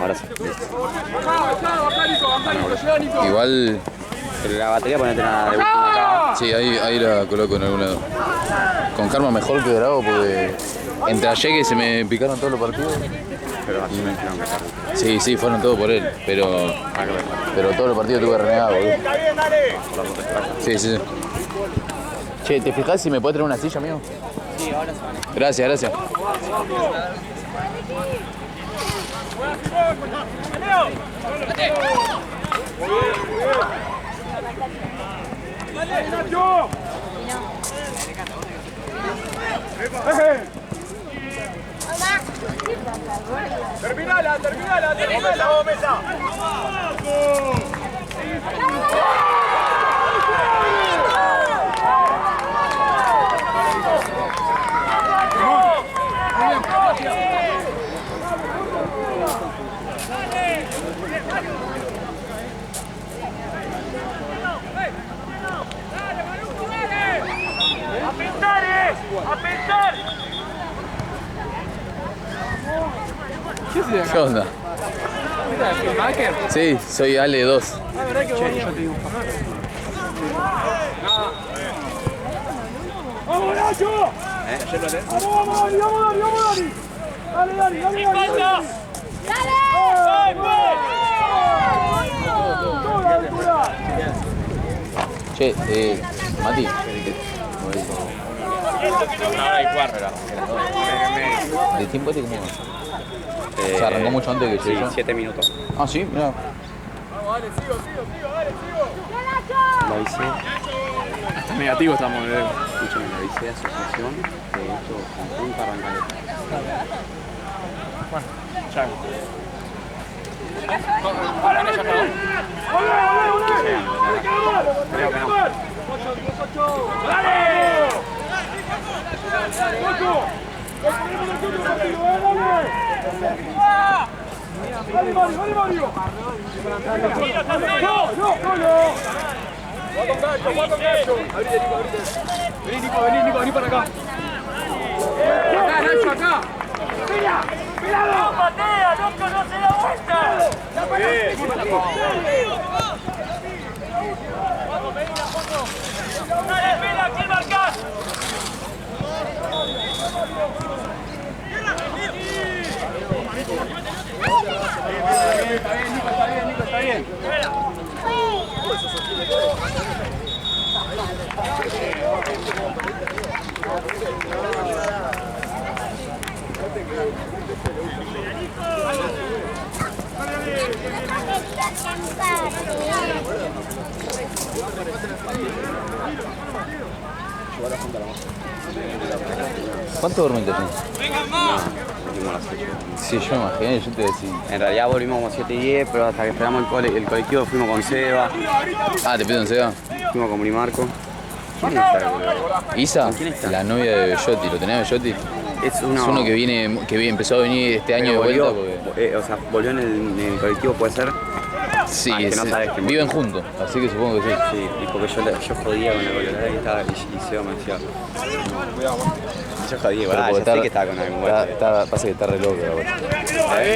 Ahora sí. Igual. Pero la batería ponete una de última acá. Sí, ahí la coloco en algún lado. Con Karma mejor que Bravo porque entre ayer que se me picaron todos los partidos. Pero así me hicieron cagar. Sí, fueron todos por él, pero todos los partidos tuve renegado, boludo. Sí. Che, ¿te fijás si me puede traer una silla, amigo? Sí, ahora se van. Gracias. Terminala, mesa. ¡A pensar! ¿Qué onda? Sí, soy Ale 2. ¡Vamos, Nacho! ¡Vamos, Dani! ¡Dale! Che, Mati. ¿De tiempo este cómo va? Se arrancó mucho antes que Sí, yo. 7 minutos. Ah, sí, mirá. Dale, sigo, dale. La bici. Está negativo estamos, Escúchame, la bici de asociación de hecho conjunto arranca. Bueno, ya. Creo que no. ¡Dale! ¡Dale, Mario! ¡No! ¡Va con gancho! Vení, para acá. ¡Acá, Nacho, acá! ¡Mirado! ¡No patea, loco, no se da vuelta! ¡Dale, pila, ¿quién marcás? Está bien. ¿Cuánto dormiste tú? Último a las 8. Sí, yo me imaginé, yo te decía. En realidad volvimos como 7:10, pero hasta que esperamos el colectivo fuimos con Seba, Ah, ¿te pido en Seba? fuimos con Brimarco. ¿Quién es esta, boludo? Isa, ¿Quién está? la novia de Bellotti, ¿lo tenés Bellotti? Es uno, Es uno que empezó a venir este año de volvió, vuelta porque... o sea, volvió en el colectivo, puede ser. Sí, que no sabes que viven juntos, así que supongo que sí. Sí, y porque yo jodía con la colorada y Seba me decía. Yo jodía, Pero ya porque sé que estaba con algún güey. pasa que está re loca la bocha.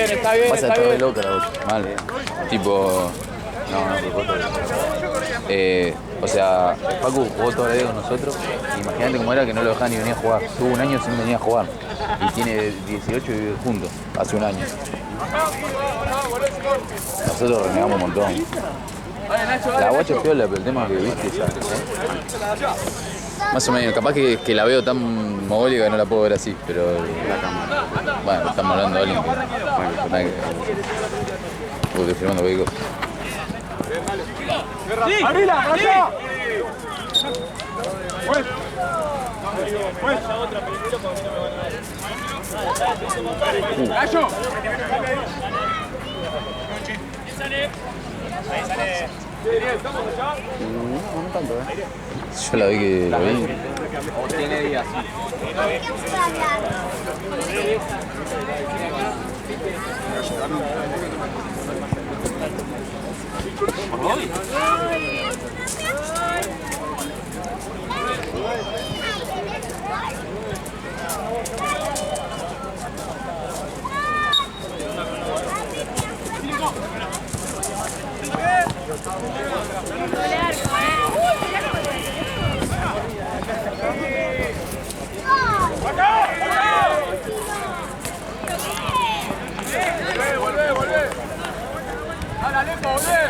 Está bien. Pasa que está re loca la bocha. Mal. Tipo... No, o sea, Facu jugó toda la vida con nosotros. Imagínate cómo era que no lo dejaban ni venir a jugar. Tuvo un año sin venir a jugar. Y tiene 18 y vive juntos, hace un año. Nosotros renegamos un montón. La bocha es piola, pero el tema es que viste ya. Más o menos, capaz que la veo tan mogólica que no la puedo ver así, pero... Bueno, estamos hablando de alguien que... Bueno, estoy filmando cualquier cosa. ¡Abrila, allá! ¡Gallo! ¿Estamos allá? No tanto, Yo la vi que lo vi. O tiene días. Volvé. Dale, Alejo, volvé.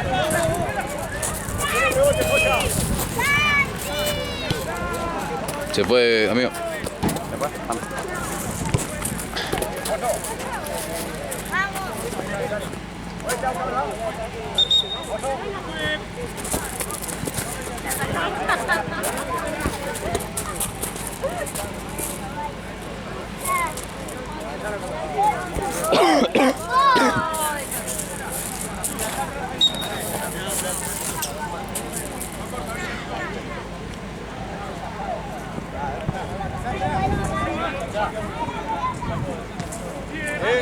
Se fue, amigo.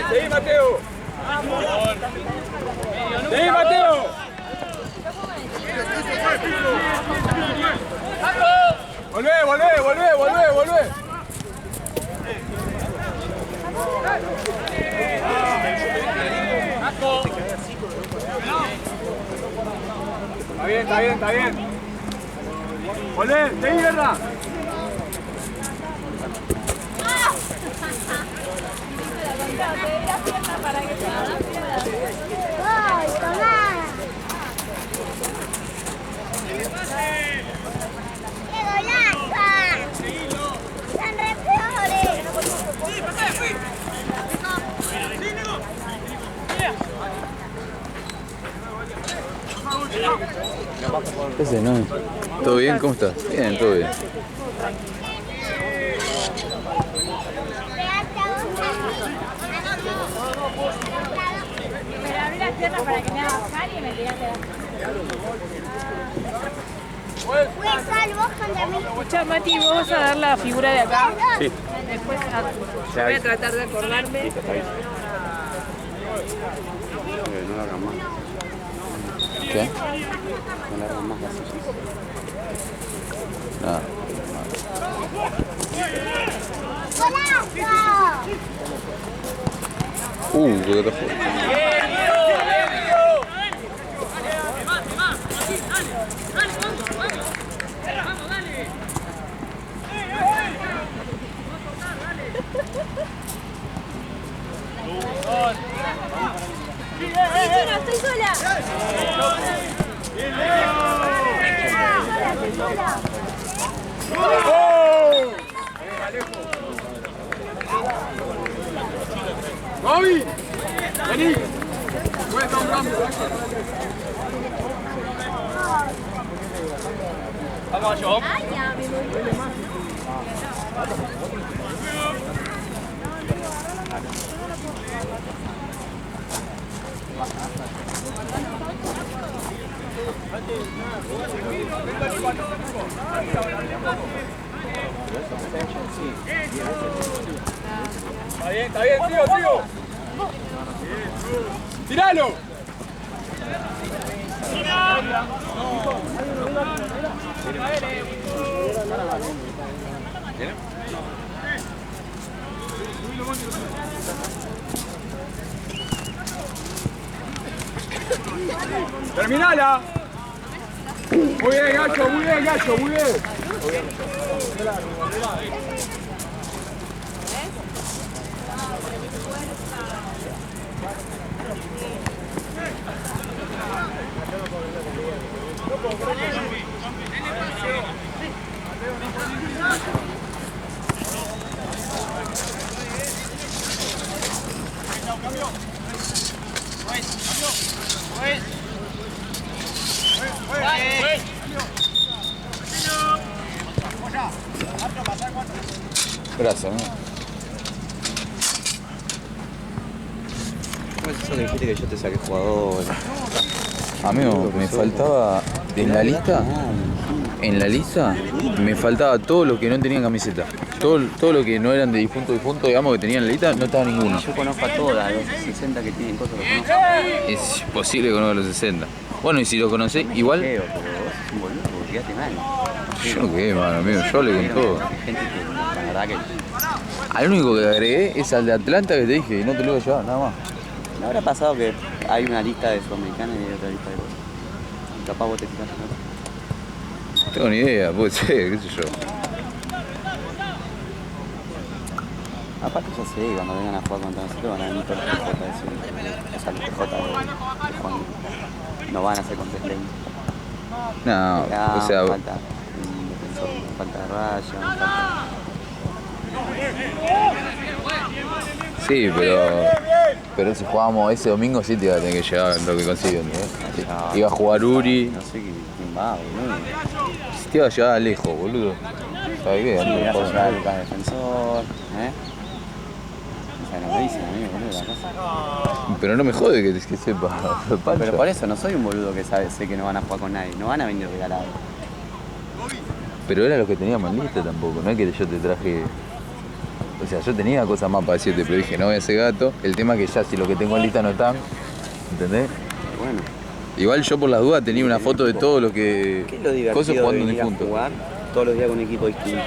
Seguí, Mateo. Seguí, Mateo. Volvé. Está bien. Volvé, seguí, Guerra. ¡Ay, tomá! ¡Qué golazo! ¡Son re peores! Ese no. ¿Todo bien? ¿Cómo estás? Bien, todo bien. Pero abrí las piernas para que me haga bajar y me tiraste la... Fue salvo contra mí. Escucha, Mati, ¿vos vas a dar la figura de acá? Sí. Después voy a tratar de acordarme. Listo, está bien. No lo hagan más. ¿Qué? No le hagan más las sillas. Nada. ¡Golazo! ¿Qué te fue? Cristina, estoy sola. ¡Bobby! ¡Vení! Cuesta un cambio. Vamos, yo. Ay, ya, me voy. Está bien, sigo. ¡Tiralo! ¡Terminala! Muy bien, Gacho, muy bien. Gracias, ¿no? ¿Cómo es eso que dijiste que yo te saqué jugador? Amigo, me faltaba en la lista me faltaba todo lo que no tenían camiseta. Todo lo que no eran de difunto, digamos, que tenían en la lista, no estaba ninguno. Yo conozco a todas, los 60 que tienen cosas, los conozco. Es posible que conozca los 60. Bueno, y si lo conocés, igual. Creo, pero vos sos un boludo, porque quedaste mal. Yo no quedé mal, amigo, yo hablé con todo. Hay gente que, la verdad que... Al único que agregué es al de Atlanta que te dije, y no te lo voy a llevar, nada más. ¿No habrá pasado que hay una lista de sudamericanos y hay otra lista de cosas. Capaz vos te fijas en otra. No tengo ni idea, puede ser, qué sé yo. Aparte ya sé, cuando vengan a jugar contra nosotros van a venir todos los PJ de ese, o sea, los PJ de Juan. No van a ser con Teslen. No, o sea, falta un defensor, falta de raya, falta... sí, pero si jugábamos ese domingo sí te iba a tener que llegar lo que consigo, ¿no? Iba a jugar Uri, No sé quién va, boludo. si te iba a llevar a lejos, boludo. ¿Sabes qué? Sí, Antes de vas a jugar. llevar a Lucas defensor, O sea, no me dicen a mí, boludo, la cosa. Pero no me jode que sepa. Pancho. Pero por eso no soy un boludo que sé que no van a jugar con nadie, no van a venir regalados. Pero era lo que teníamos en lista tampoco, no es que yo te traje... O sea, yo tenía cosas más para decirte, pero dije, no voy a ser gato. El tema es que ya si lo que tengo en lista no están, ¿entendés? Bueno, Igual yo por las dudas tenía una foto de todo lo que... ¿qué es lo divertido cosas de jugando venir a juntos. jugar todos los días con un equipo distinto?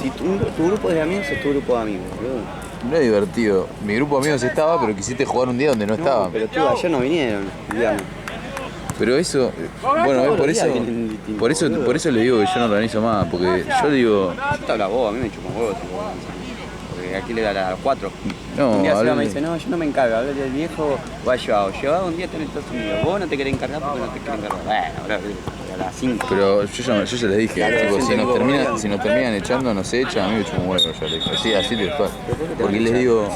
Si tu grupo de amigos es tu grupo de amigos, boludo. No es divertido. Mi grupo de amigos estaba, pero quisiste jugar un día donde no estaban. Pero tú ayer no vinieron, digamos. Pero eso, bueno, Todos por los eso, días vienen distintos, boludo. por eso le digo que yo no organizo más, porque yo digo, Yo te hablo a vos, a mí me chupan huevos, tipo, porque aquí le da a las 4. no, Un día Seba hablale. me dice, no, yo no me encargo, hablale del viejo o a Joao. Joao un día está en Estados Unidos, vos no te querés encargar porque no te querés encargar. Bueno, bro, a las 5. Pero yo ya les dije, tipo, si nos terminan echando, nos echan, a mí me chupan huevo, ya les dije, así te después. Porque les digo,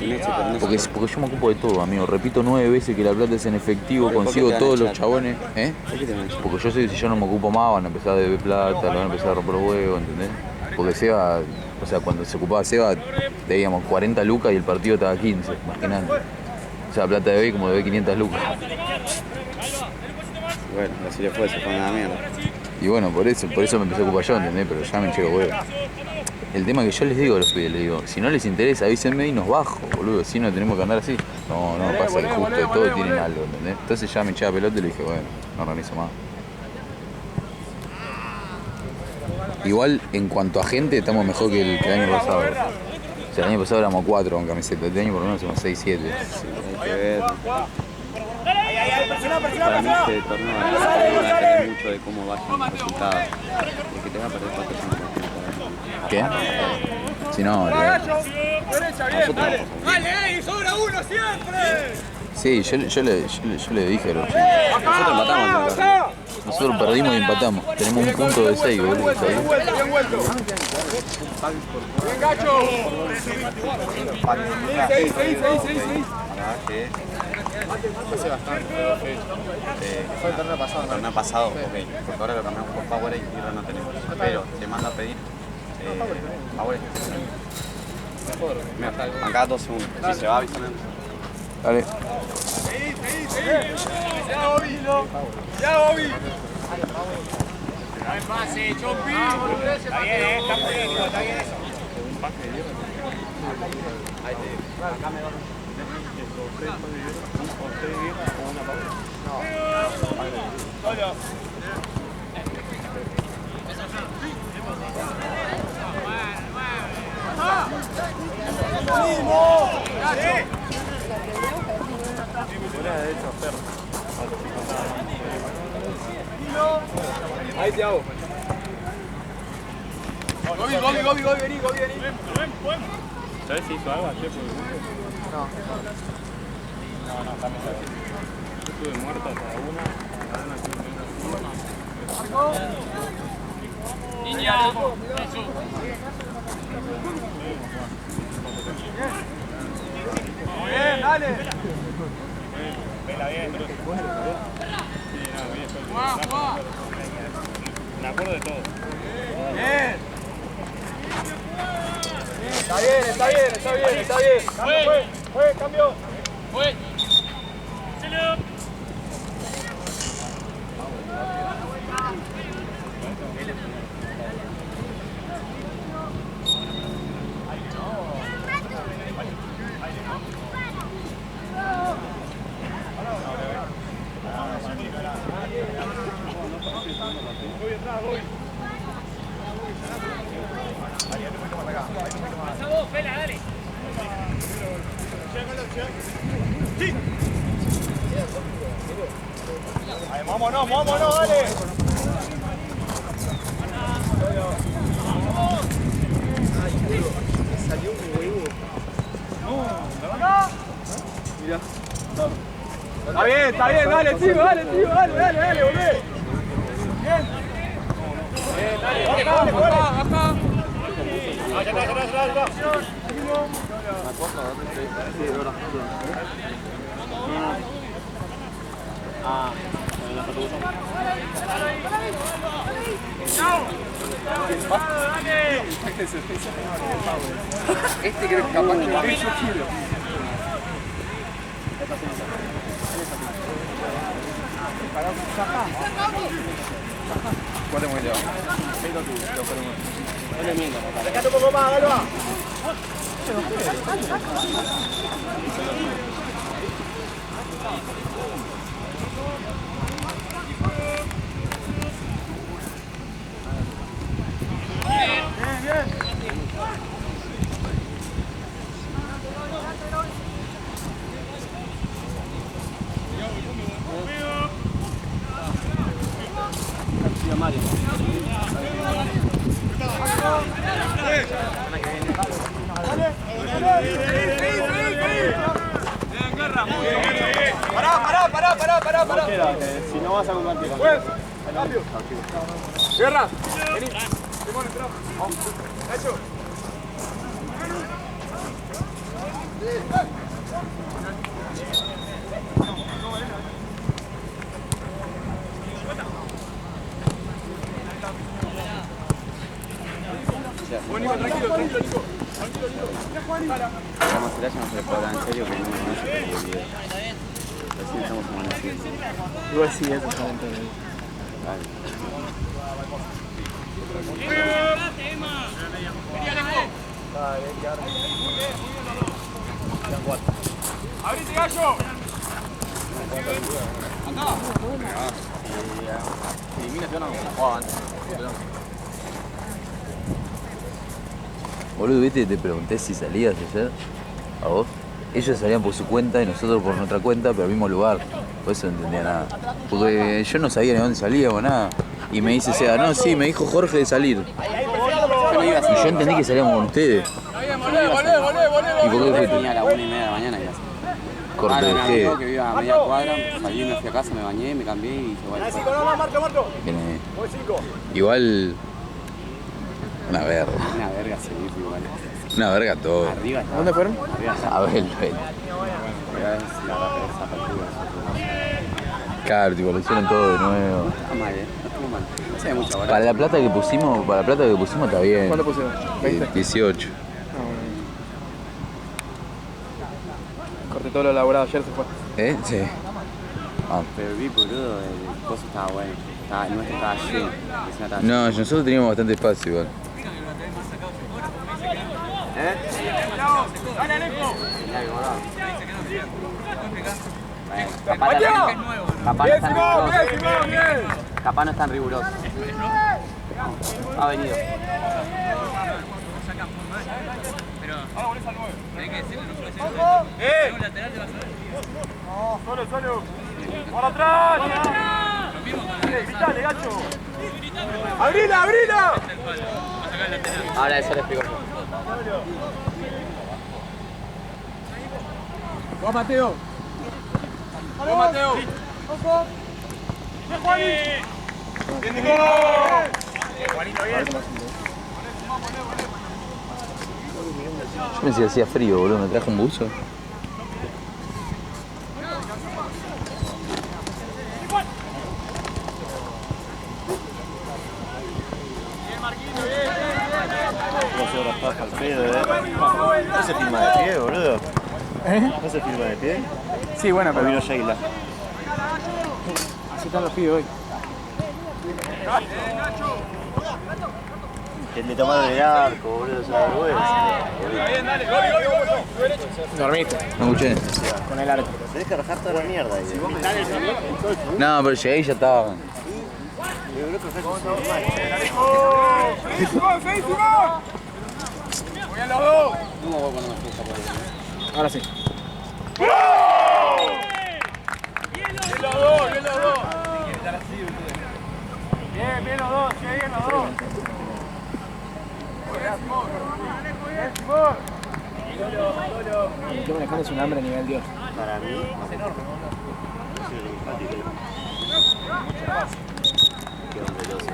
porque yo me ocupo de todo, amigo, repito 9 veces que la plata es en efectivo, ¿Por qué consigo te van a todos los echar? chabones, ¿eh? ¿Por qué te van a echar? Porque yo sé que si yo no me ocupo más van a empezar a deber plata, lo van a empezar a romper los huevos, ¿entendés? Porque Seba, o sea, cuando se ocupaba Seba, debíamos 40 lucas y el partido estaba 15, imagínate. O sea, plata de hoy como debe 500 lucas. Bueno, así le fue, se fue a la mierda. Y bueno, por eso me empecé a ocupar yo, ¿entendés? Pero ya me hinché los huevos. El tema que yo les digo a los pibes, les digo, si no les interesa, avísenme y nos bajo, boludo. Si no tenemos que andar así. No, pasa que justo de todo tienen algo, ¿entendés? Entonces ya me eché la pelota y le dije, bueno, no organizo más. Igual, en cuanto a gente, estamos mejor que el año pasado. O sea, el año pasado éramos 4 con camiseta. Este año por lo menos somos 6, 7. Sí, hay que ver. Para mí este torneo va a depender mucho de cómo vayan los resultados. El que te va a perder 4 son ¿Qué? Si no, olvidate. ¡Dale, y sobra uno siempre! Sí, yo le dije a los chicos. Nosotros matamos. Nosotros perdimos y empatamos. Tenemos un punto de 6, boludo. ¿Sabés? Bien, Gacho. Seguí. Hace bastante, fue el torneo pasado. El torneo pasado, ok, porque ahora lo cambiamos por Power y Tierra no tenemos. Pero te manda a pedir Power. Mira, acá 2 segundos. Si se va, avísame. Dale. Ya, Bobby. No es fácil, Chompi. Está bien, está muy bien, está bien eso. Acá me va. Ahí te hago. Gobi, vení. ¿Sabes si hizo algo ayer? No, está mejor. Yo estuve muerto hasta la 1. Niña. Muy bien, dale. Vela bien. Me acuerdo de todo. Bien. Está bien. Fue, cambio. Sí. Vámonos, dale. Salió un huevo. Mira. Está bien, dale, tío, dale, volvé. Bien. Dale, acá. Ya está. Este creo que capaz que va a ¿cuál es muy lejos? Acércate un poco más, Galva. Pará. Si no vas a compartir. Cambio. Guerra. Vení. Simón, entra. Hecho. Bueno, Nico, tranquilo, Nico. Vamos a no se le puede hablar en serio que no se puede olvidar. Así estamos amaneciendo. Igual sí, eso está dentro de él. ¡Abrite, gallo! Eliminación no jugaba antes. Boludo, viste, te pregunté si salías ayer, a vos. Ellos salían por su cuenta y nosotros por nuestra cuenta, pero al mismo lugar. Por eso no entendía nada. Porque yo no sabía ni dónde salíamos, nada. Y me dice Seba, no, sí, me dijo Jorge de salir. Y yo entendí que salíamos con ustedes. ¿Y por qué fuiste? Venía a las 1:30 de la mañana y así. Corte de un qué. amigo que vive a media cuadra, salí, me fui a casa, me bañé, me cambié y se va. Marco. Bien, Igual. Una verga. Una verga seguir igual. Una verga todo. Arriba está. ¿Dónde fueron? Arriba está. A ver, Arriba es la apertura. claro, tipo, lo hicieron todo de nuevo. No está mal, no estuvo mal. No se ve mucho ahora. Para la plata que pusimos, está bien. ¿Cuánto pusieron? 20. 18. Ah, bueno. Corté todo lo elaborado ayer, se fue. Sí. Ah. Pero vi, boludo, el coso estaba bueno. El nuestro estaba lleno. No, nosotros teníamos bastante espacio igual. ¡Dale, Alejo! Capaz no es tan riguroso. Ha venido. Solo. ¡Para atrás! ¡Gritale, gacho! ¡Abrila! Ahora eso le explico. ¡Vamos, Mateo! ¡Ojo! ¡Bien, Juani! ¡Bien, Nico! Juanito, bien. Yo pensé que hacía frío, boludo. ¿Me traje un buzo? No se filma de pie, boludo. ¿No se filma de pie? Sí, bueno, pero vino Sheila. así están los pibes hoy. Que le tomaron el arco, boludo, es una vergüenza. Bien, dale, gol. Dormiste No escuché. con el arco. Tenés que rajar toda la mierda ahí. No, pero llegué y ya estaba. ¡Feísimo! ¡Voy a los dos! Ahora sí. ¡Bien los dos! Estoy manejando un hambre a nivel Dios. Para mí, qué hombreloso,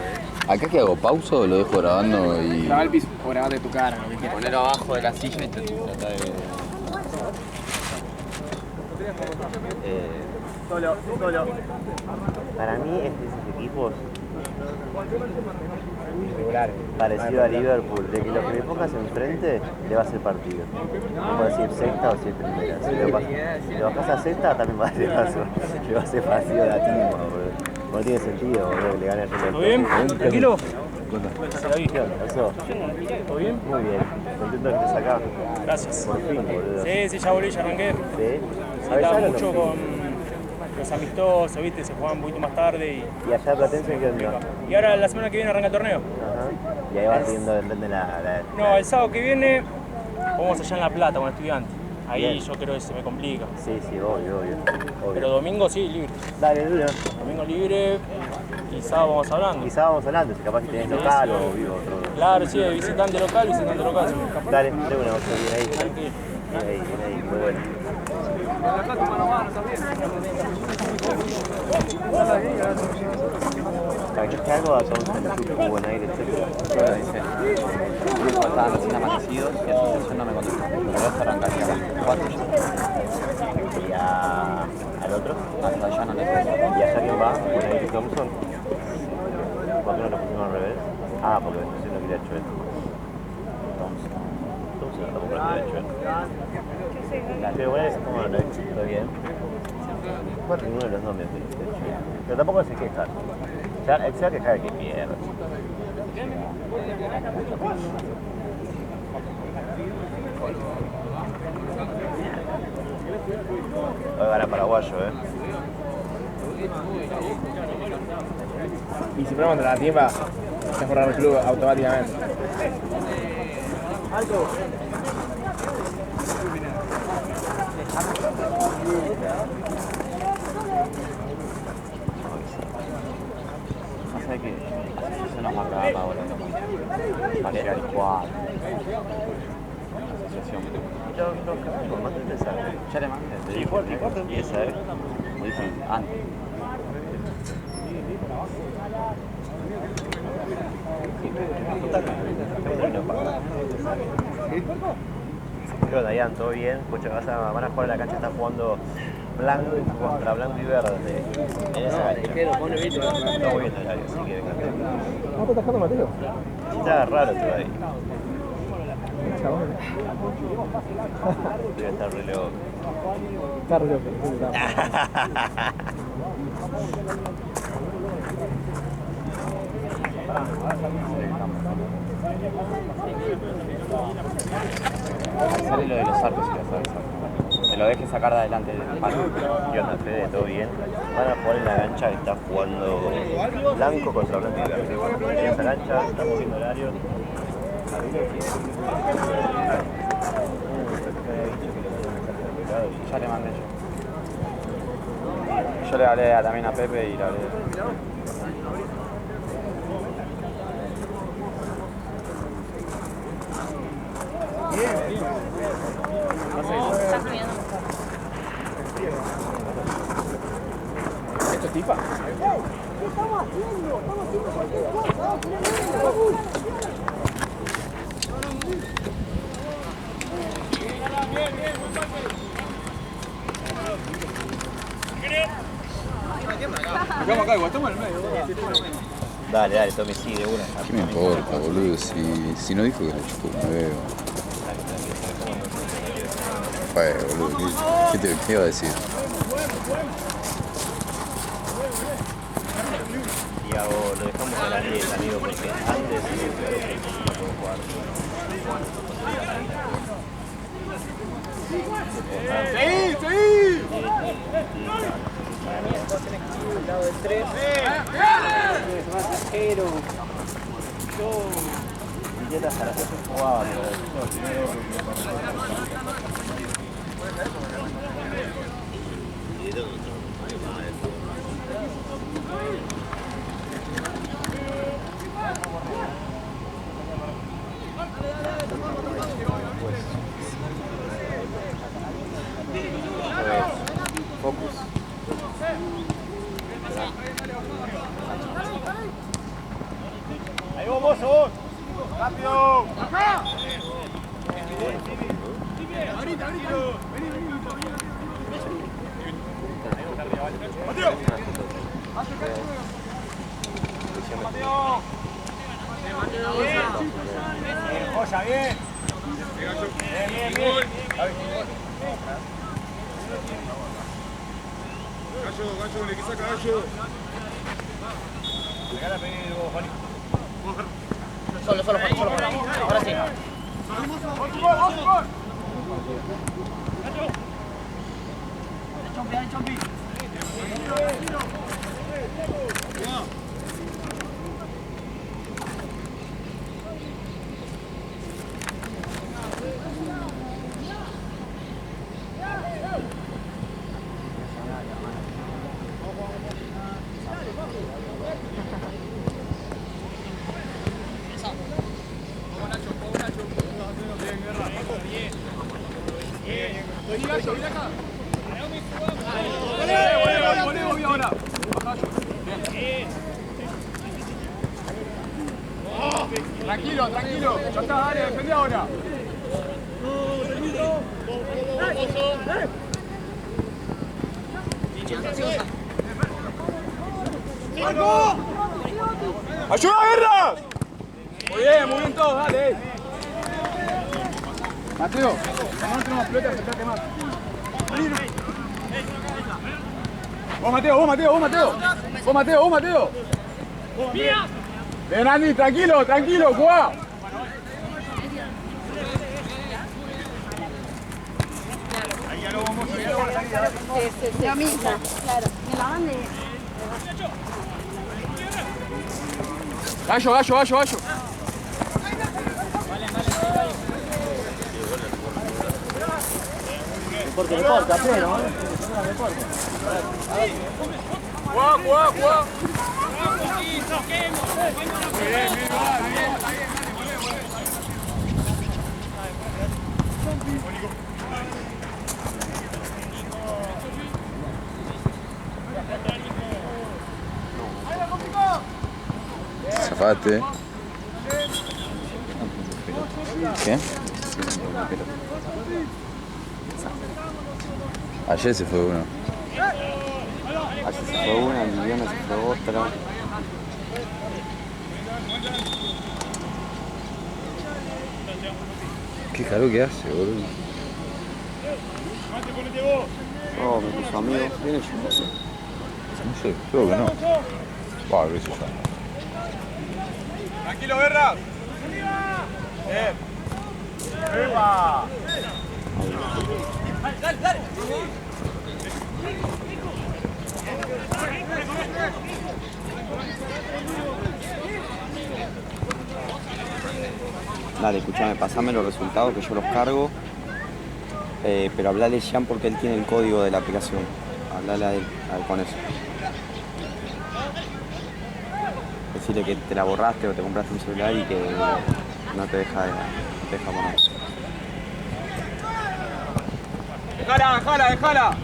Acá que hago pausa o lo dejo grabando y. Graba el piso o grabate tu cara, lo que quieras. Ponelo abajo de la silla y trata de... Solo. Para mí es de esos equipos parecido a Liverpool, de que lo que le pongas enfrente le va a hacer partido. No puedo decir sexta o si es primera. Si lo bajas a sexta también va a ser le va a hacer partido a la timba, boludo. No tiene sentido, boludo, que le gane el reloj. ¿Todo bien? ¿Tranquilo? ¿Qué onda? ¿Pasó? ¿Todo bien? Muy bien. Contento de que estés acá. Gracias. Por fin, boludo. Sí, ya volví, ya arranqué. ¿Sí? Estaba mucho con los amistosos, ¿viste? Se jugaban un poquito más tarde ¿Y allá Platense qué onda? y ahora la semana que viene arranca el torneo. Ajá. Y ahí vas viendo depende la... No, el sábado que viene vamos allá en La Plata con Estudiantes. Ahí Bien. yo creo que se me complica. Sí, obvio. Pero domingo sí, libre. Dale, duro. Domingo libre y sábado vamos hablando. Quizá vamos hablando, si capaz que tenés local o vivo otro. Claro, sí, visitante local. Dale, de una, vos bien ahí. Tranquilo. Bien ahí, muy bueno. ¿Sacaste algo a todos en el club, buen aire, etcétera? Yo lo hice. Me faltaban recién amanecidos y asociación no me contestó. Pero esto arrancaría a las 4 ya. ¿Y al otro? Hasta allá no le puedo. ¿Y allá quién va? ¿Buen aire Thompson? ¿Por qué no lo pusimos al revés? Ah, porque entonces no quería Chuel. Thompson no tampoco lo quería Chuel. Pero bueno, ¿cómo lo ves? ¿Todo bien? Bueno, ninguno de los dos me pediste Chuel. Pero tampoco se queja. Ya, él se va a quejar de que pierde. Hoy gana paraguayo, Y si ponemos contra la tiempa, se forra el club automáticamente. No sé qué. Se nos marcaba ahora. Parecía el 4. Asociación. Los más interesantes. Ya le mandé. ¿Y cuánto empieza, Como dije antes. ¿Qué onda, Ian? ¿Todo bien? Escucha, van a jugar en la cancha, están jugando blanco contra blanco y verde en esa cancha. Está muy bien el área, así que venga. ¿No te estás dejando Mateo? Está raro todo ahí. Debe estar re loco. Está re loco. Sale lo de los arcos si lo sabes. Que lo deje sacar de adelante del palo. ¿Qué onda, Fede? ¿Todo bien? Van a jugar en la cancha que está jugando blanco contra blanco y verde. En esa cancha estamos viendo horarios. Ya le mandé yo. Yo le hablé también a Pepe y le hablé. ¿Esto es tipa? Dale, Tommy, sí, de una. ¿Qué me importa, boludo? Si no dijo que le chupó un huevo. Boludo, ¿qué iba a decir? Y hago, lo dejamos a la 10, amigo, porque antes no puedo jugar. Villetas a las 8 jugaba, Ahí vos, vos. Rápido. Ahorita. Mateo. Joya, bien. Bien. Gallo, le que saca Gallo. Pegala, pegué vos, Juanito. Solo, Juan. Ahora sí. ¡Gol! Chompi. Tranquilo. Ya está, dale, defendí ahora. ¡Ayuda, Guerra! Muy bien todos, dale. Mateo, no tenemos pelota, acercate más. Vos, Mateo. Ven, Andy, tranquilo, jugá. Lo mismo, claro. Me la van de... Gallo. Deporte, pero, Jugá. Zafate. ¿Qué? Ayer se fue uno. Ayer se fue una, el Liliana se fue otra. Qué calor que hace, boludo. Oh, me puso amigo. Viene yo. No sé, creo que no. Bah, qué sé yo. Tranquilo, Guerra. Bien. ¡Epa! Dale. Dale, escuchame, pasame los resultados que yo los cargo. Pero hablale a Jean porque él tiene el código de la aplicación. Hablale a él con eso. Decirle que te la borraste o te compraste un celular y que no te deja poner. Dejala.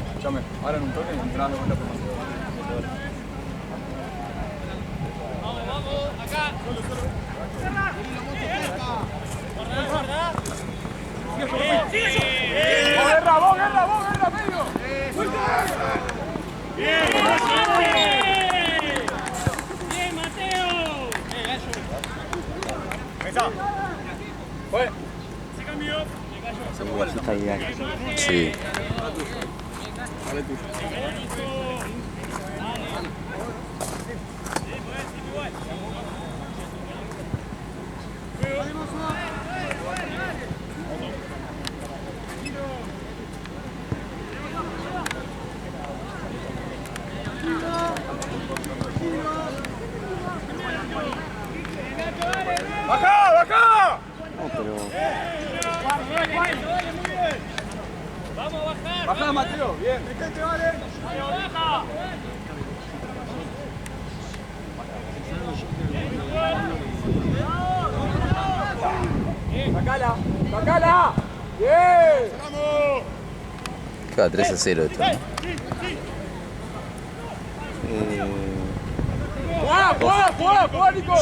Escuchame, ahora en un toque entrás de vuelta por más. Vamos, acá. Guarda. Sigue. Vos, guerra, medio. Bien, Mateo. Mesa. Fue. Se cambió. Está ideal. Sí. Dale tú. ¡Baja! No, pero... Vamos a bajar. Baja, Mateo. Bien. Baja. Sacala. Bien. ¡Vamos! Queda 3-0 esto, ¿no?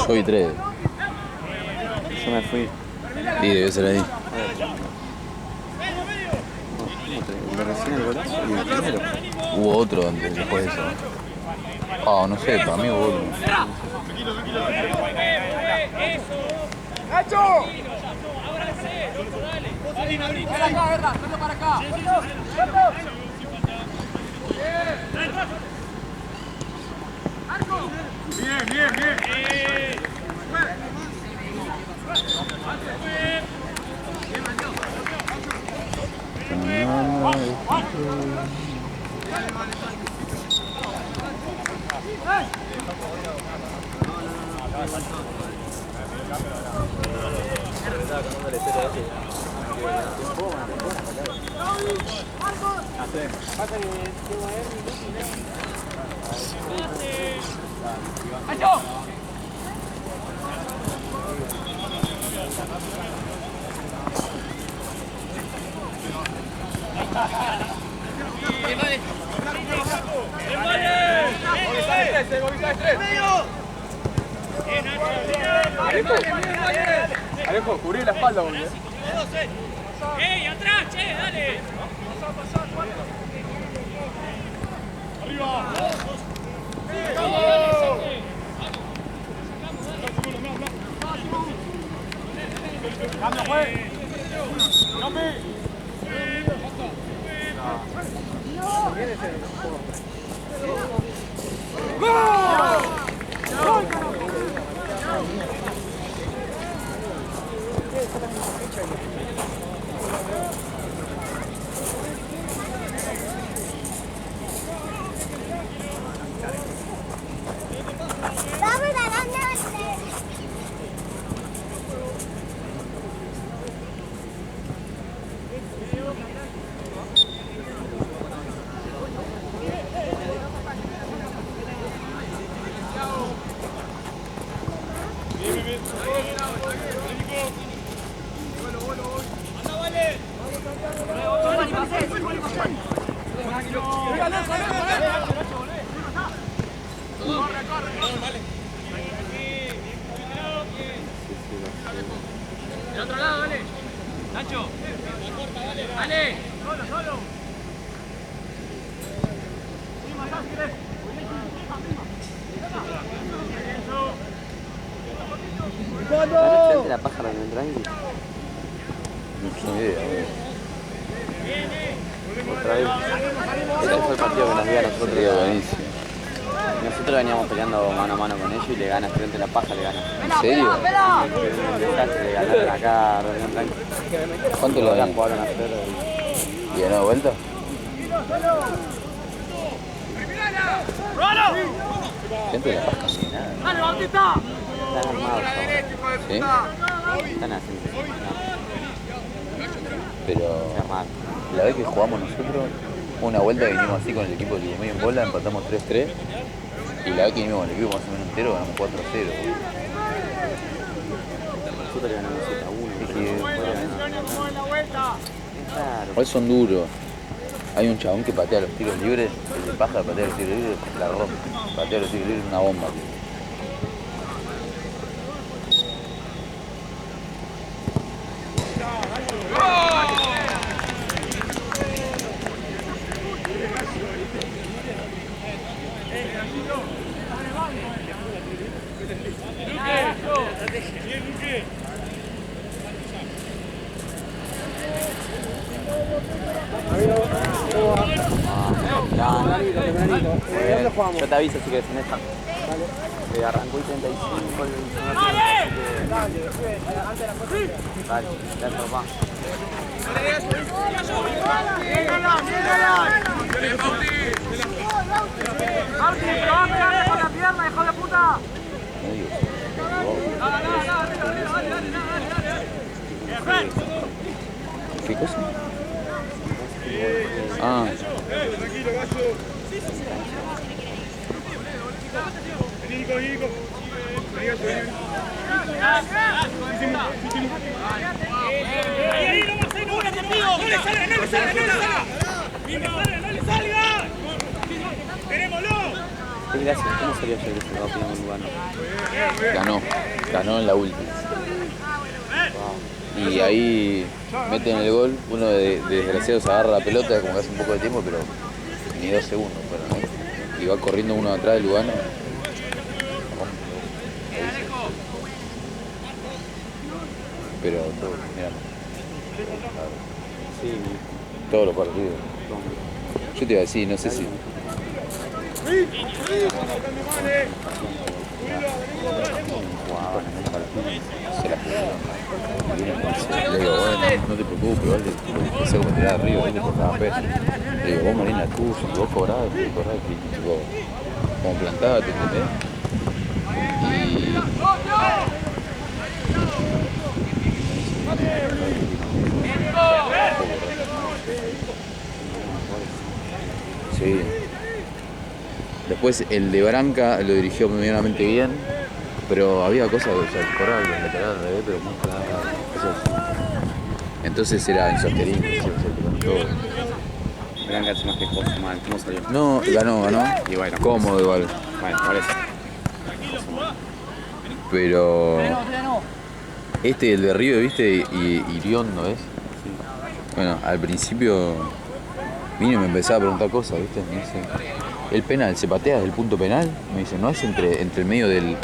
Yo vi 3. Yo me fui. Sí, debe ser ahí. ¿De recién el golazo y el primero? Hubo otro antes, después de eso. Ah, no sé, para mí hubo otro. ¡Nacho! ¡Para acá, Guerra! ¡Suelta para acá! ¡Bien, bien, bien! Alejo, cubrí la espalda, boludo. ¡Ey, atrás, che, dale! ¡Arriba! ¡Cambio, juez! ¡Cambio! El otro lado, dale. Nacho. Dale. Solo, solo. Sí, más si querés. ¿La pájara en el tranqui? No tengo idea, güey. Otra vez. Ese fue el partido que nos dio a nosotros. Sería buenísimo. Nosotros veníamos peleando mano a mano con ellos y le ganas frente a la paja, le ganas. ¿En serio? Un desastre, le ganaron acá a Reunión Tranqui. ¿Cuánto lo Ahora ganan? jugaron a hacer. ¿Y ganó de vuelta? Gente de la Paja. ¡Dale, Bautista! Están armados ahora. ¿Sí? Están haciendo. Pero la vez que jugamos nosotros, una vuelta que vinimos así con el equipo tipo medio en bola, empatamos 3-3. Y la vez que vinimos con el equipo más o menos entero, ganamos 4-0. Nosotros le ganamos 7-1. Claro. Igual son duros. Hay un chabón que patea los tiros libres, el de Paja patea los tiros libres, la rompe. Patea los tiros libres, una bomba. Yo te aviso si querés en esta. Arrancó y 35 el Dale, ya está, va. ¡Bauti, te vas a pegar con la pierna, hijo de puta! ¿Qué cosa? Ah. Tranquilo, Gallo. Vení, Nico. Vení, Gallo, vení. Ahí, no, Marcelo, ahora te pido. No le sale. Qué gracia, ¿cómo salió ayer ese rápido en Lugano? Ganó en la última. Y ahí meten el gol, uno de desgraciados agarra la pelota como que hace un poco de tiempo, pero ni 2 segundos fueron, ¿eh? Y va corriendo uno atrás de Lugano. Pero todo, mirá. Sí. Todos los partidos. Yo te iba a decir, no sé si. Se la le digo, bueno, no te preocupes, vale, empecé a cometer arriba, vale, por cada peso. Le digo, vos Marina, tú, si vos cobrás, tipo, como plantada, ¿te entendés? Sí. Después el de Branca lo dirigió medianamente bien, pero había cosas, o sea, el coral, el lateral al revés, pero muy claras. Entonces era insostenible, todo. Branca hace más que cosas mal, ¿cómo salió? No, ganó. Y bueno, cómodo igual. Bueno, parece. Pero el de River, ¿viste? Y Iriondo, ¿ves? Sí. Bueno, al principio vino y me empezaba a preguntar cosas, ¿viste? Me dice, ¿el penal se patea desde el punto penal? Me dice, ¿no es entre el medio del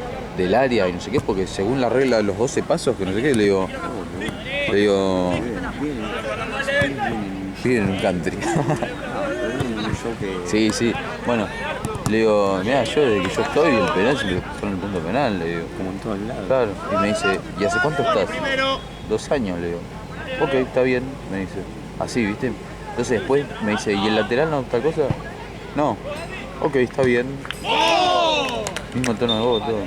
área y no sé qué? Porque según la regla de los 12 pasos, que no sé qué, le digo, bien en un country. Sí. Bueno, le digo, mira, yo desde que yo estoy, el penal siempre fue en el punto penal, le digo. Como en todos lados. Claro. Y me dice, ¿y hace cuánto estás? 2 años, le digo. Ok, está bien, me dice. Así, ¿viste? Entonces después me dice, ¿y el lateral no tal cosa? No. Ok, está bien. Mismo tono de voz, todo.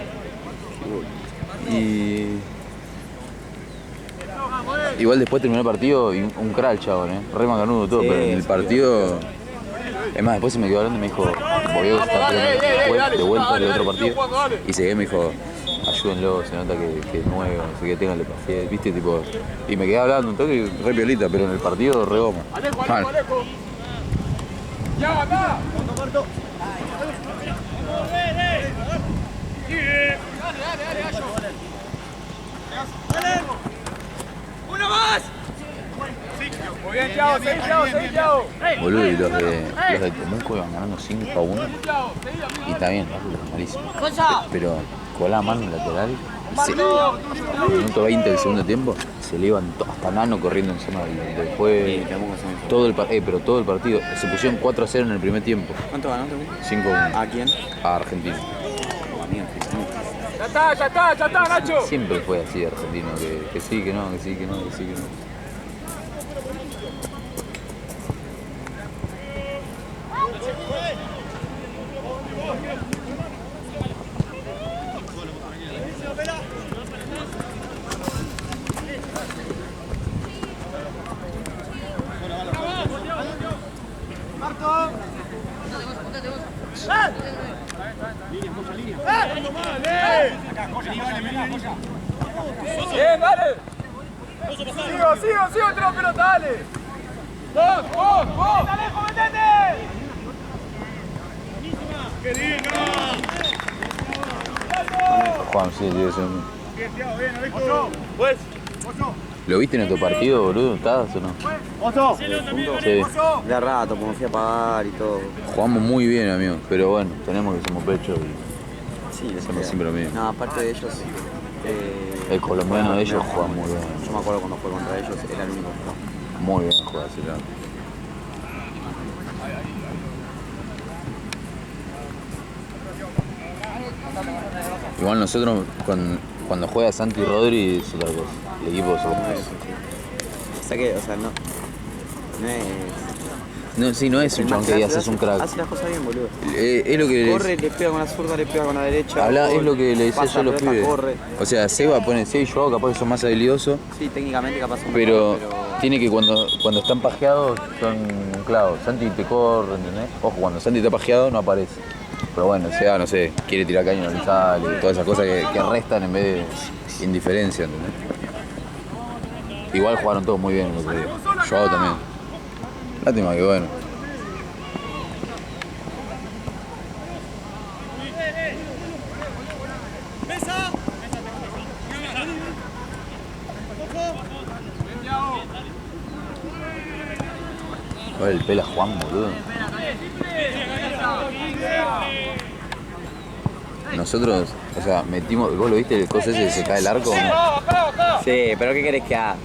Y igual después terminó el partido y un crack, chabón, re macanudo todo, pero en el partido. Es más, después se me quedó hablando y me dijo, voy a estar de vuelta del otro partido. Y seguí y me dijo, ayúdenlo, se nota que es nuevo, no sé qué, tenganle paciencia, viste, tipo. Y me quedé hablando un toque re piolita, pero en el partido re goma. Mal. ¡Ya, acá! ¡Uno más! Muy bien, Chao, Chao. Boludo, y los de Temuco iban ganando 5-1. Y está bien, malísimo. Pero con la mano lateral, minuto 20 del segundo tiempo, se le iban hasta Nano corriendo encima después. Todo el partido. Se pusieron 4-0 en el primer tiempo. ¿Cuánto ganó? 5-1. ¿A quién? A Argentina. Ya está, Nacho. Siempre fue así argentino, que sí, que no, que sí, que no, que sí, que no. Bien, dale. Sigo, tiro pelota, dale. Vos. Dale, metete. ¡Qué lindo! Juan, sí, tío, eso. Pues. ¿Lo viste en otro partido, boludo? ¿Estabas o no? ¿Oso? Sí. De rato, como fui a pagar y todo. Jugamos muy bien, amigo, pero bueno, tenemos que somos pecho y Sí, hacemos siempre lo mismo. No, aparte de ellos, El colombiano de ellos juega muy bien. yo me acuerdo cuando fue contra ellos, era el único que jugaba. Muy bien juega, sí, claro. Igual nosotros cuando juega Santi y Rodri es otra cosa. El equipo es otra cosa. O sea que, no es... No, sí, no es un chabón que digas, es un crack. Hace las cosas bien, boludo. Es lo que Corre, le pega con la zurda, le pega con la derecha. es lo que le decía yo a los pibes. Corre. O sea, Seba pone 6 y yo capaz que son más habilidosos. Sí, técnicamente capaz son Pero mejores, tiene que cuando están pajeados son clavos. Santi te corre, ¿entendés? Ojo, cuando Santi está pajeado no aparece. Pero bueno, Seba, no sé, quiere tirar caño, no le sale, todas esas cosas que restan en vez de indiferencia, ¿entendés? Igual jugaron todos muy bien el otro día. Yo también. Lástima que bueno. Ahora el pela Juan, boludo. Nosotros, o sea, metimos, ¿vos lo viste el coso ese que se cae el arco? ¿No? Sí, pero ¿qué querés que haga?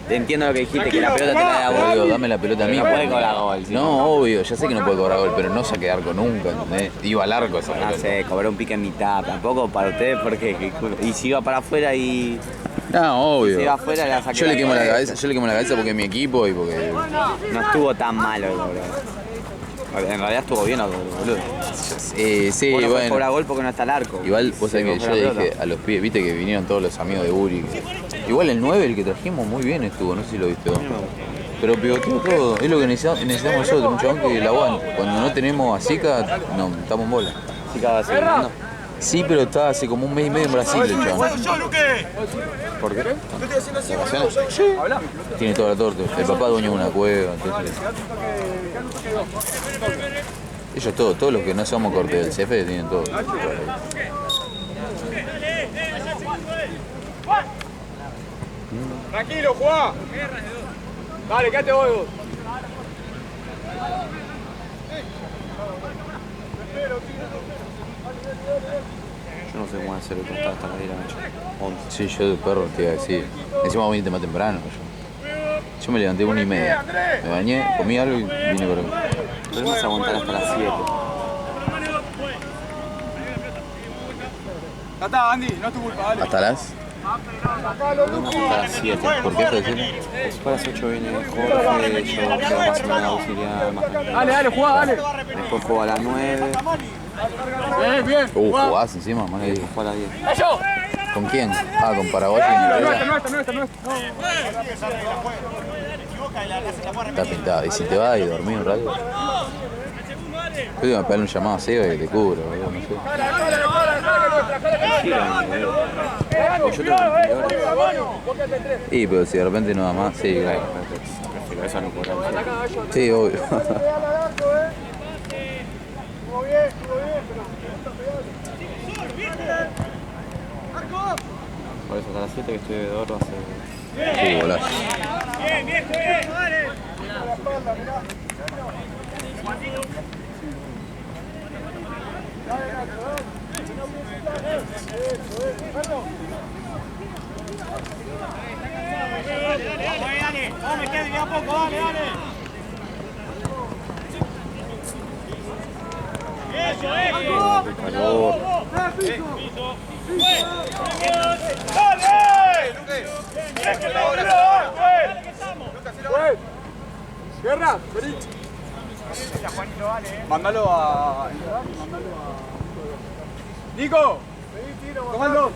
Entiendo lo que dijiste, que la pelota te la da gol. Boludo, dame la pelota a mí. No puede cobrar gol. ¿Sí? No, obvio, ya sé que no puede cobrar gol, pero no saque arco nunca, ¿entendés? Iba al arco esa pelota. No sé, cobró un pique en mitad, tampoco para ustedes, porque y si iba para afuera y... No, obvio. Si iba afuera le saqué. Yo le quemo la cabeza porque es mi equipo y porque... No estuvo tan malo, boludo. En realidad estuvo bien, boludo. Sí, Bueno, bueno. cobra gol porque no está el arco. Igual, vos sabés que yo le dije a los pibes, viste que vinieron todos los amigos de Uri. Igual el 9, el que trajimos, muy bien estuvo, no sé si lo viste vos. Pero pivoteó todo, es lo que necesitamos nosotros, un chabón que la aguante. Cuando no tenemos a Zika, no, estamos en bola. ¿Zika va a seguir jugando? Sí, pero está hace como un mes y medio en Brasil el chabón. ¿Por qué? ¿Vacaciones? Sí. Tiene toda la torta. El papá dueño de una cueva, entonces... Ellos todos los que no somos corte del CF tienen todo. Tranquilo, Juan. Dale, quédate vos. Yo no sé cómo hacer el costado hasta las 10 de la noche. 11. Sí, yo de perro te iba a decir. Encima viniste más temprano. Yo me levanté 1:30. Me bañé, comí algo y vine por acá. Podemos aguantar hasta las 7. Ya está, Andy, no es tu culpa, dale. ¿Hasta las? Hasta las 7. ¿Por qué estás diciendo? Después a las 8 viene Jorge, yo quedo más o menos auxiliar, más Dale, dale, jugá, dale. Después juego a las 9. Bien. ¿Jugás encima? Más le digo. Juego a las 10. ¿Con quién? Ah, con Paraguay y Nigeria. Está pintado. ¿Y si te vas y dormís un rato? Yo tengo que pegarle un llamado a Seba que te cubro, boludo, no sé. Y pero si de repente no da más, sí, claro. Prefiero eso no cobrar. Sí, obvio. Por eso hasta las 7 que estoy de oro hace... Sí, golazo. Vamos, queda a poco, dale. Eso, Guerra, vení. Mándalo a... Nico. Comando.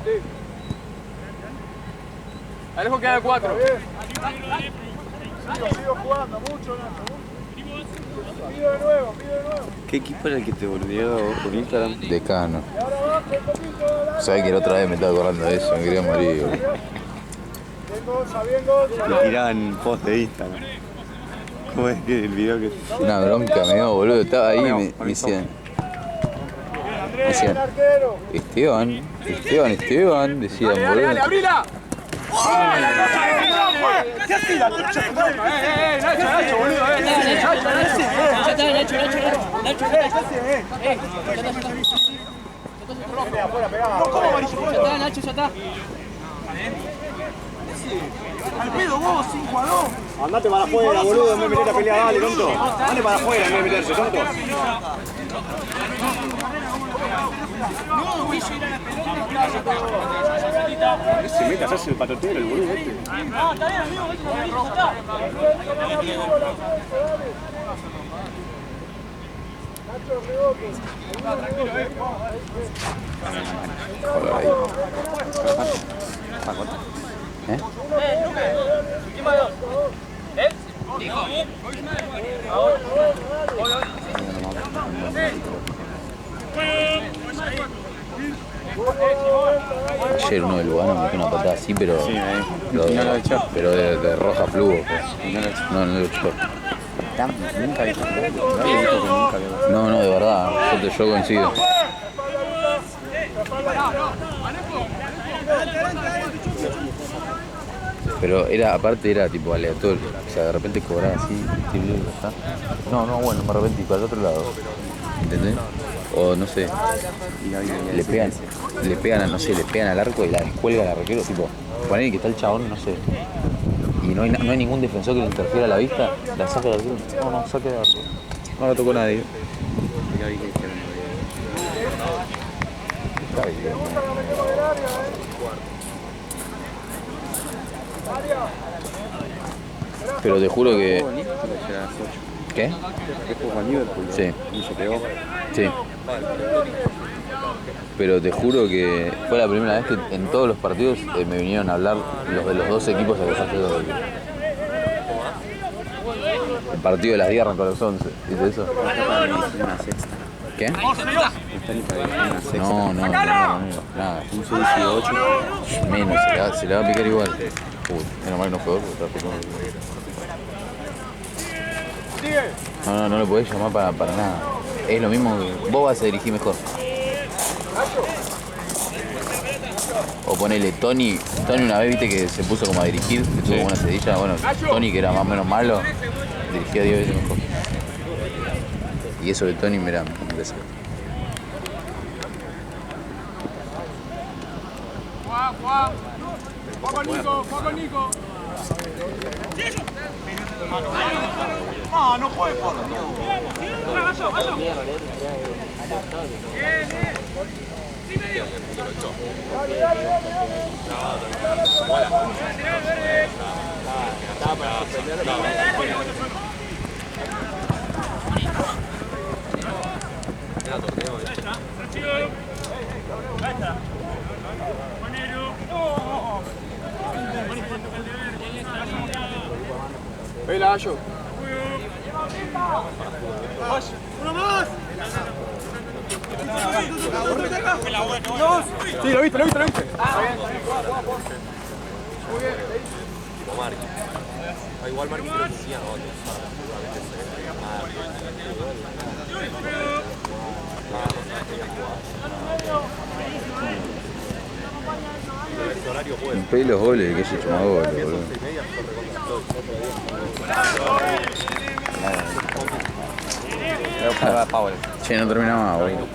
Sí. Alejo queda de 4. Sigo jugando mucho, Nacho. Pido de nuevo. ¿Qué equipo era el que te volvió por Instagram? Decano. Sabés que la otra vez me estaba acordando de eso, me quería morir, boludo. Me tiraban post de Instagram. ¿Cómo es que el video que...? Una bronca me dio, boludo. Estaba ahí y me decían... Esteban, decían, boludo. Dale, abrila. ¿Qué haces la concha? Nacho, boludo, Nacho, ya está. Al pedo vos, 5-2. Andate para afuera, boludo, en vez de meter a pelear, dale, tonto. Andate para afuera en vez de meterse, tonto. Se mete a hacerse el patotero, el boludo este. No, está bien, amigo, ya está. ¿Eh? Ayer uno de Lugano me metió una patada así, pero, Sí, pero, no lo echó. pero de roja flujo. Pues. No lo echó. Nunca vi esto. Nunca vi. No, de verdad, yo coincido. Pero aparte era tipo aleatorio. O sea, de repente cobraba así, ¿está? No, bueno, me arrepentí para el otro lado. ¿Entendés? O no sé, le pegan, no sé, le pegan al arco y la descuelgan al arquero, tipo, poner que está el chabón, no sé. Y no hay ningún defensor que le interfiera a la vista, la saca de arquero. No, saque de arco. No la tocó nadie. Pero te juro que... ¿Qué? Sí. ¿Y se pegó? Sí. Pero te juro que fue la primera vez que en todos los partidos me vinieron a hablar los de los dos equipos a quejarse de los equipos. El partido de las 10 arrancó a los 11, ¿viste eso? ¿Qué? No, nada. Un 18. Menos, se le va a picar igual. Uy, menos mal que no fue otro, está picando. No lo podés llamar para nada. Es lo mismo que vos vas a dirigir mejor. O ponele Tony una vez viste que se puso como a dirigir, que tuvo como una sedilla. Bueno, Tony que era más o menos malo, dirigía 10 veces mejor. Y eso de Tony, mirá, me parece. ¡Juega, Nico! No juegues por Vela, Gallo. ¡Uno más! Sí, lo viste. Muy bien. Igual Marquis lo decía, ¿no? Me pedí los goles que se hecho más goles, boludo. Che, no termina más, boludo.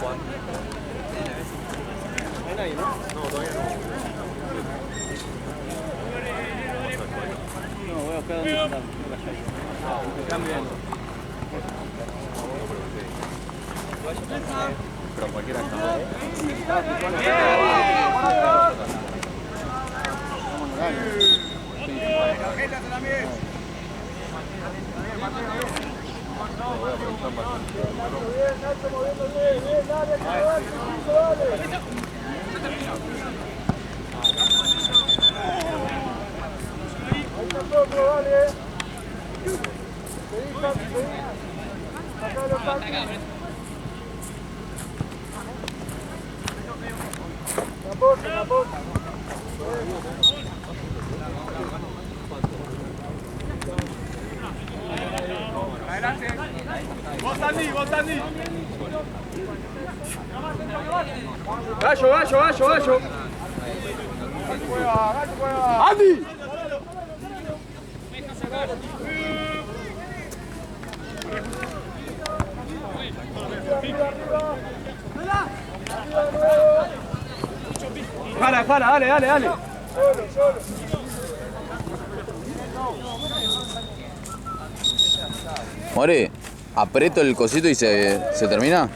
No, voy a buscar dónde sentarme. Pero cualquiera Vos, Andy. Gallo. ¡Andy! Para, dale. More, aprieto el cosito y se termina.